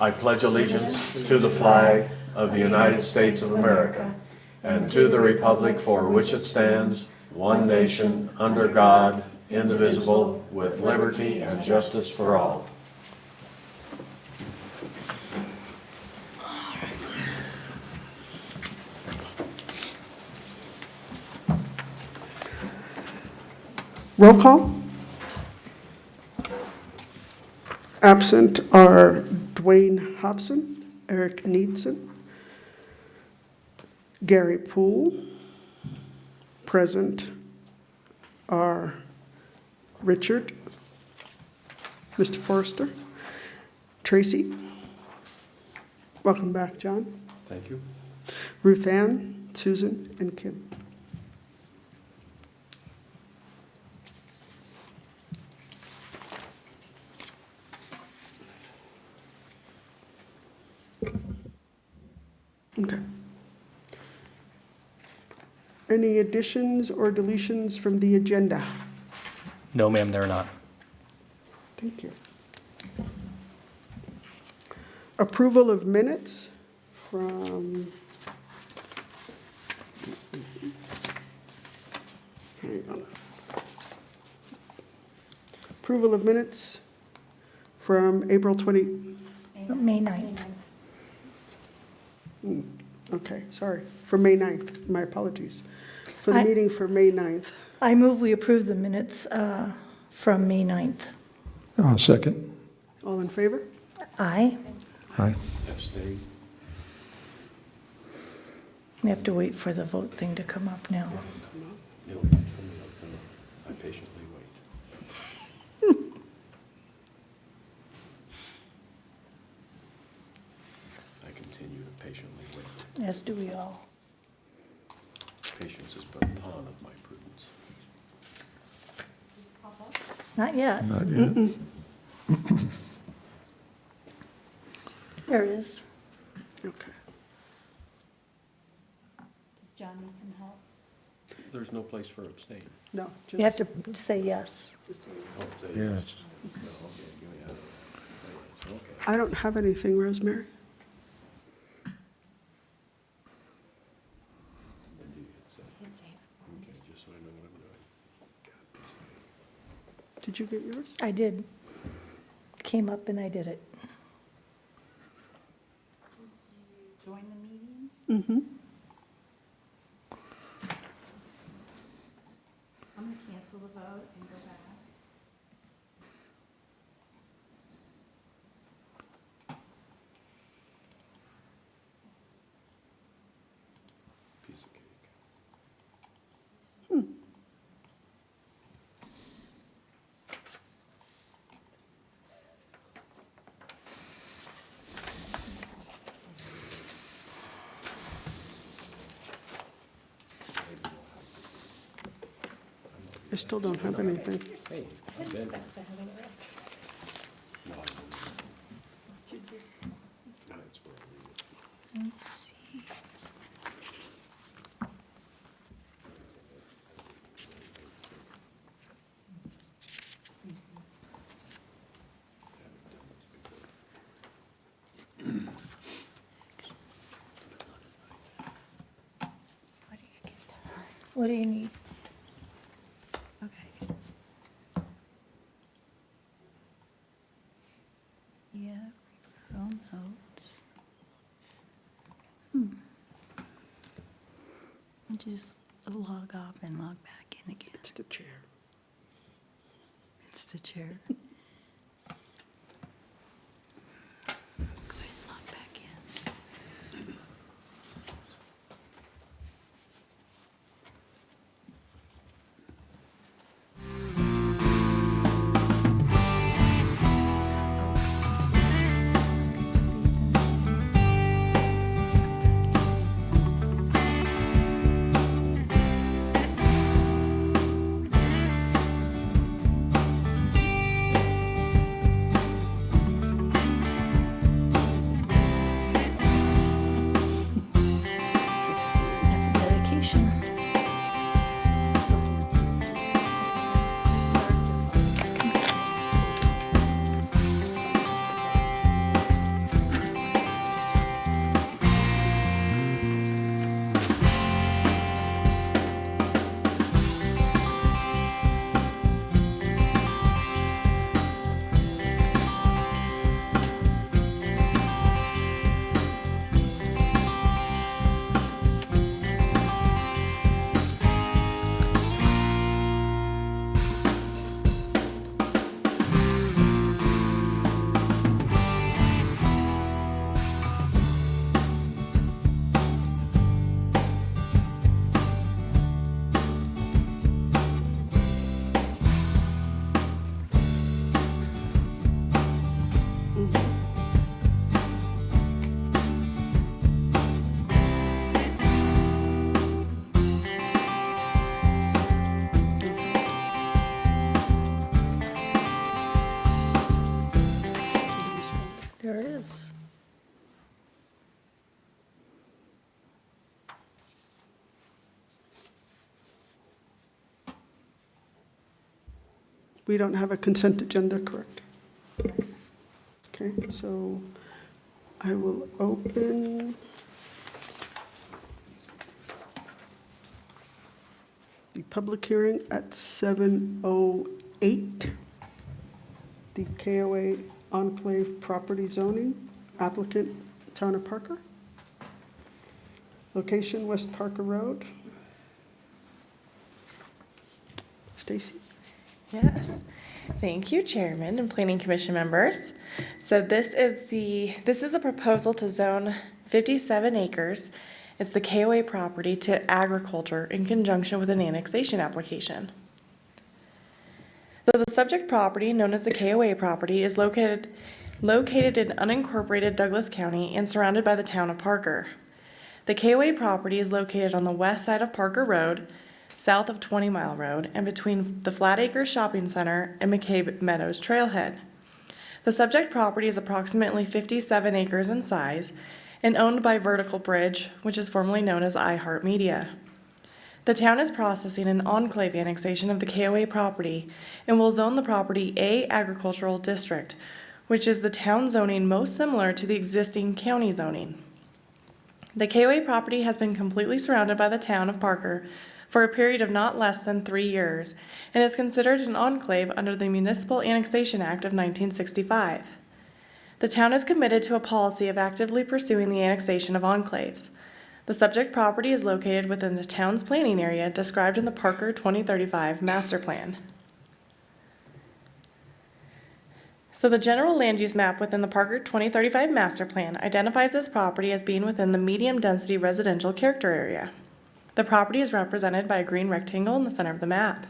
I pledge allegiance to the flag of the United States of America and to the republic for which it stands, one nation, under God, indivisible, with liberty and justice for all. Roll call. Absent are Dwayne Hobson, Eric Needson, Gary Poole. Present are Richard, Mr. Forrester, Tracy. Welcome back, John. Thank you. Ruth Ann, Susan, and Kim. Okay. Any additions or deletions from the agenda? No, ma'am, they're not. Thank you. Approval of minutes from, hang on. Approval of minutes from April 20, May 9th. okay, sorry, for May 9th, my apologies. For the I- meeting for May 9th. I move we approve the minutes from May 9th. Second. All in favor? Aye. Aye. Abstain. We have to wait for the vote thing to come up now. I patiently wait. I continue to patiently wait. As do we all. Patience is but a pawn of my prudence. Not yet. Not yet. There it is. Okay. Does John need some help? There's no place for abstain. No, just. You have to say yes. just say- Oh, say Yes. No, okay, give me that. Okay. I don't have anything, Rosemary. When do you hit send? Can't say it. Okay, just so I know what I'm doing. Did you get yours? I did. Came up and I did it. Join the meeting? Mm-hmm. I'm gonna cancel the vote and go back. Piece of cake. I still don't have anything. Hey, I've been. No, I didn't. That's where I read it. What do you need? Okay. Yeah, referral notes. I'll just log off and log back in again. It's the chair. It's the chair. Go ahead and log back in. We don't have a consent agenda, correct? Okay, so I will open the public hearing at 7:08. The KOA Enclave Property Zoning, applicant, Town of Parker. Location, West Parker Road. Stacy? Yes. Thank you, Chairman and Planning Commission members. So this is a proposal to zone 57 acres. It's the KOA property to agriculture in conjunction with an annexation application. So the subject property, known as the KOA property, is located in unincorporated Douglas County and surrounded by the town of Parker. The KOA property is located on the west side of Parker Road, south of 20 Mile Road, and between the Flat Acres Shopping Center and McCabe Meadows Trailhead. The subject property is approximately 57 acres in size and owned by Vertical Bridge, which is formerly known as iHeartMedia. The town is processing an enclave annexation of the KOA property and will zone the property A Agricultural District, which is the town zoning most similar to the existing county zoning. The KOA property has been completely surrounded by the town of Parker for a period of not less than 3 years and is considered an enclave under the Municipal Annexation Act of 1965. The town is committed to a policy of actively pursuing the annexation of enclaves. The subject property is located within the town's planning area described in the Parker 2035 Master Plan. So the general land use map within the Parker 2035 Master Plan identifies this property as being within the medium-density residential character area. The property is represented by a green rectangle in the center of the map.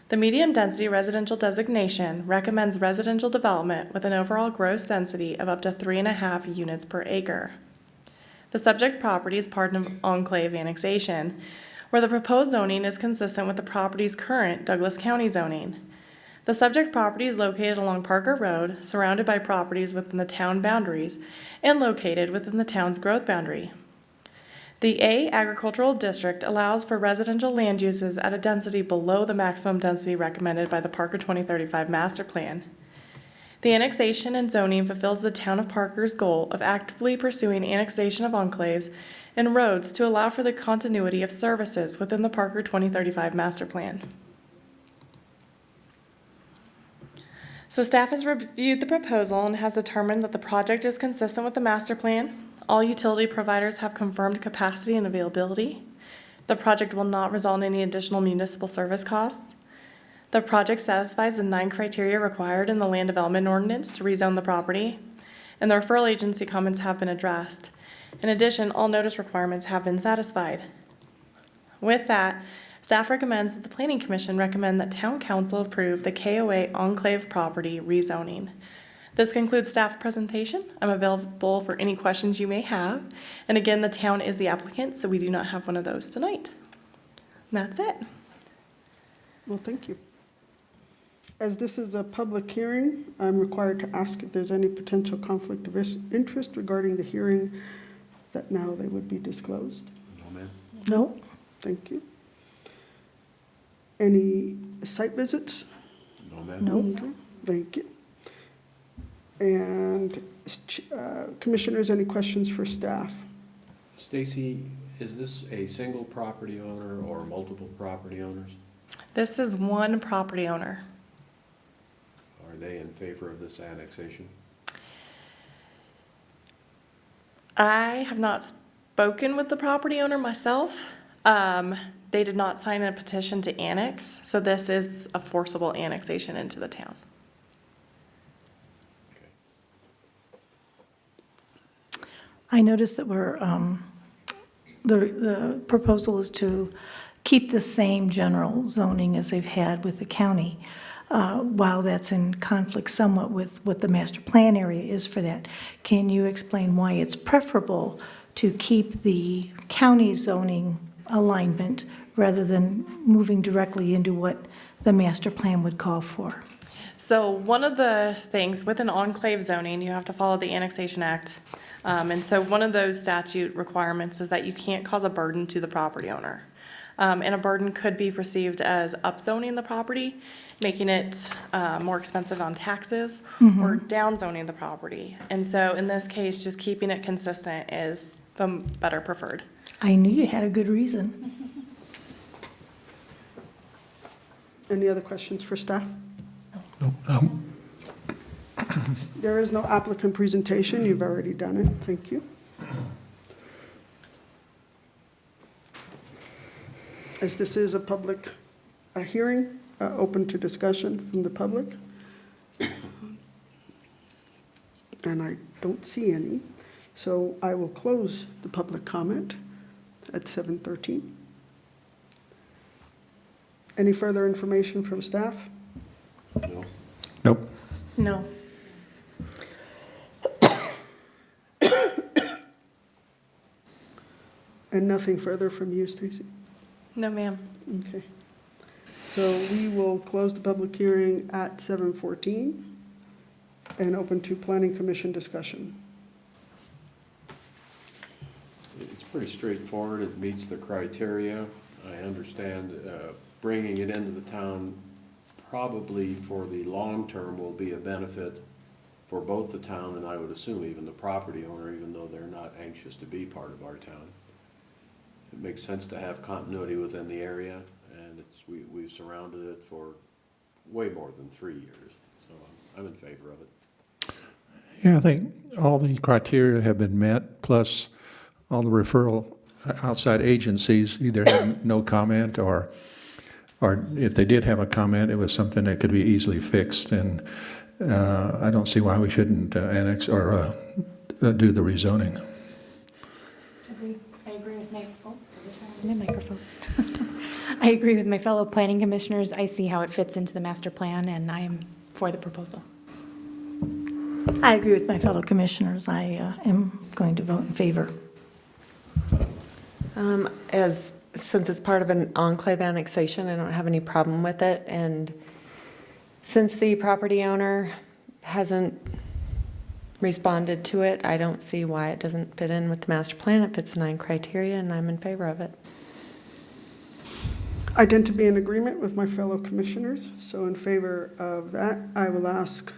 The medium-density residential designation recommends residential development with an overall gross density of up to 3.5 units per acre. The subject property is part of enclave annexation, where the proposed zoning is consistent with the property's current Douglas County zoning. The subject property is located along Parker Road, surrounded by properties within the town boundaries, and located within the town's growth boundary. The A Agricultural District allows for residential land uses at a density below the maximum density recommended by the Parker 2035 Master Plan. The annexation and zoning fulfills the town of Parker's goal of actively pursuing annexation of enclaves and roads to allow for the continuity of services within the Parker 2035 Master Plan. So staff has reviewed the proposal and has determined that the project is consistent with the master plan. All utility providers have confirmed capacity and availability. The project will not result in any additional municipal service costs. The project satisfies the 9 criteria required in the land development ordinance to rezone the property, and the referral agency comments have been addressed. In addition, all notice requirements have been satisfied. With that, staff recommends that the Planning Commission recommend that Town Council approve the KOA Enclave Property rezoning. This concludes staff presentation. I'm available for any questions you may have. And again, the town is the applicant, so we do not have one of those tonight. And that's it. Well, thank you. As this is a public hearing, I'm required to ask if there's any potential conflict of interest regarding the hearing that now they would be disclosed. No, ma'am. No? Thank you. Any site visits? No, ma'am. No. Okay, thank you. And commissioners, any questions for staff? Stacy, is this a single property owner or multiple property owners? This is one property owner. Are they in favor of this annexation? I have not spoken with the property owner myself. They did not sign a petition to annex, so this is a forcible annexation into the town. I noticed that the proposal is to keep the same general zoning as they've had with the county, while that's in conflict somewhat with what the master plan area is for that. Can you explain why it's preferable to keep the county zoning alignment rather than moving directly into what the master plan would call for? So one of the things with an enclave zoning, you have to follow the Annexation Act. And so one of those statute requirements is that you can't cause a burden to the property owner. And a burden could be perceived as upzoning the property. making it more expensive on taxes or downzoning the property. And so in this case, just keeping it consistent is the better preferred. I knew you had a good reason. Any other questions for staff? No. There is no applicant presentation. You've already done it. Thank you. As this is a public hearing, open to discussion from the public. And I don't see any. So I will close the public comment at 7:13. Any further information from staff? No. Nope. No. And nothing further from you, Stacy? No, ma'am. Okay. So we will close the public hearing at 7:14 and open to planning commission discussion. It's pretty straightforward. It meets the criteria. I understand bringing it into the town probably for the long term will be a benefit for both the town and I would assume even the property owner, even though they're not anxious to be part of our town. It makes sense to have continuity within the area, and we've surrounded it for way more than 3 years, so I'm in favor of it. Yeah, I think all the criteria have been met, plus all the referral outside agencies either had no comment or if they did have a comment, it was something that could be easily fixed. And I don't see why we shouldn't annex or do the rezoning. I agree with my microphone. I agree with my fellow planning commissioners. I see how it fits into the master plan, and I am for the proposal. I agree with my fellow commissioners. I am going to vote in favor. Since it's part of an enclave annexation, I don't have any problem with it. And since the property owner hasn't responded to it, I don't see why it doesn't fit in with the master plan. It fits 9 criteria, and I'm in favor of it. I tend to be in agreement with my fellow commissioners, so in favor of that, I will ask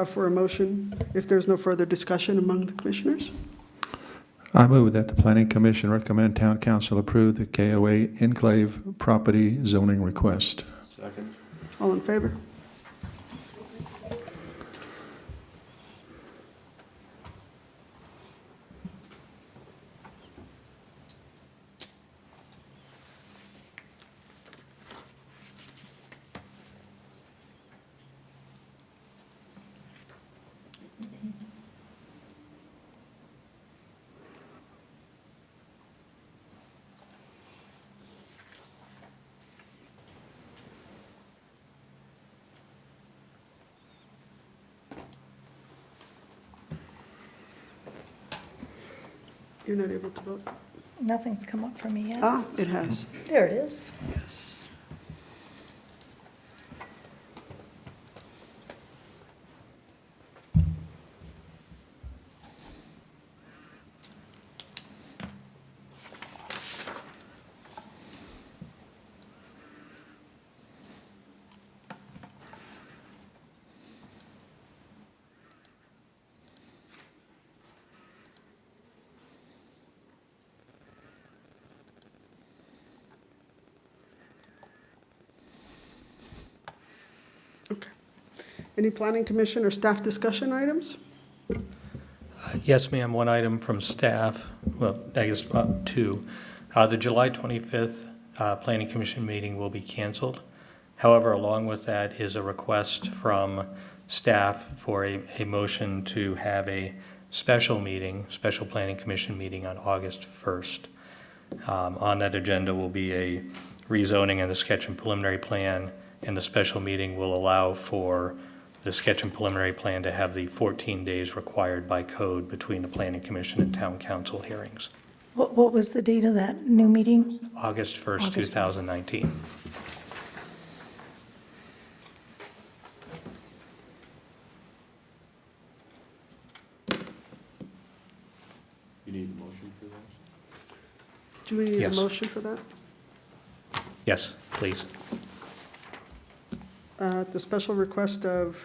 for a motion if there's no further discussion among the commissioners. I move that the Planning Commission recommend Town Council approve the KOA Enclave Property zoning request. Second? All in favor? You're not able to vote? Nothing's come up for me yet. Ah, it has. There it is. Yes. Okay. Any planning commission or staff discussion items? Yes, ma'am, one item from staff, well, I guess two. The July 25th Planning Commission meeting will be canceled. However, along with that is a request from staff for a motion to have a special Planning Commission meeting on August 1st. On that agenda will be a rezoning and the sketch and preliminary plan, and the special meeting will allow for the sketch and preliminary plan to have the 14 days required by code between the Planning Commission and Town Council hearings. What was the date of that new meeting? August 1st, August 2019. You need a motion for that? Do we need a Yes. motion for that? Yes, please. at the special request of,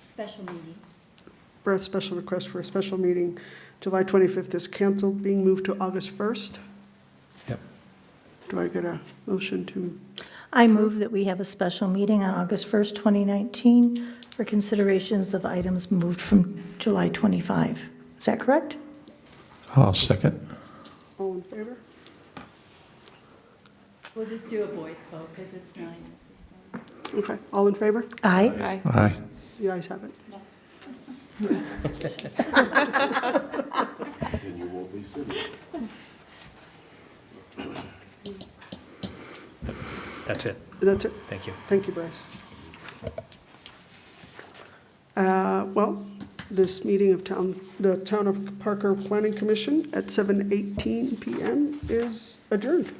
Special meeting. for a special request for a special meeting, July 25th is canceled, being moved to August 1st. Yep. Do I get a motion to, I move that we have a special meeting on August 1st, 2019 for considerations of items moved from July 25. Is that correct? I'll second. all in favor? We'll just do a voice vote because it's not in the system. Okay, all in favor? Aye. Aye. You guys have it. Then you won't be sued. That's it. That's it. Thank you. Thank you, Bryce. Well, this meeting of the Town of Parker Planning Commission at 7:18 PM is adjourned.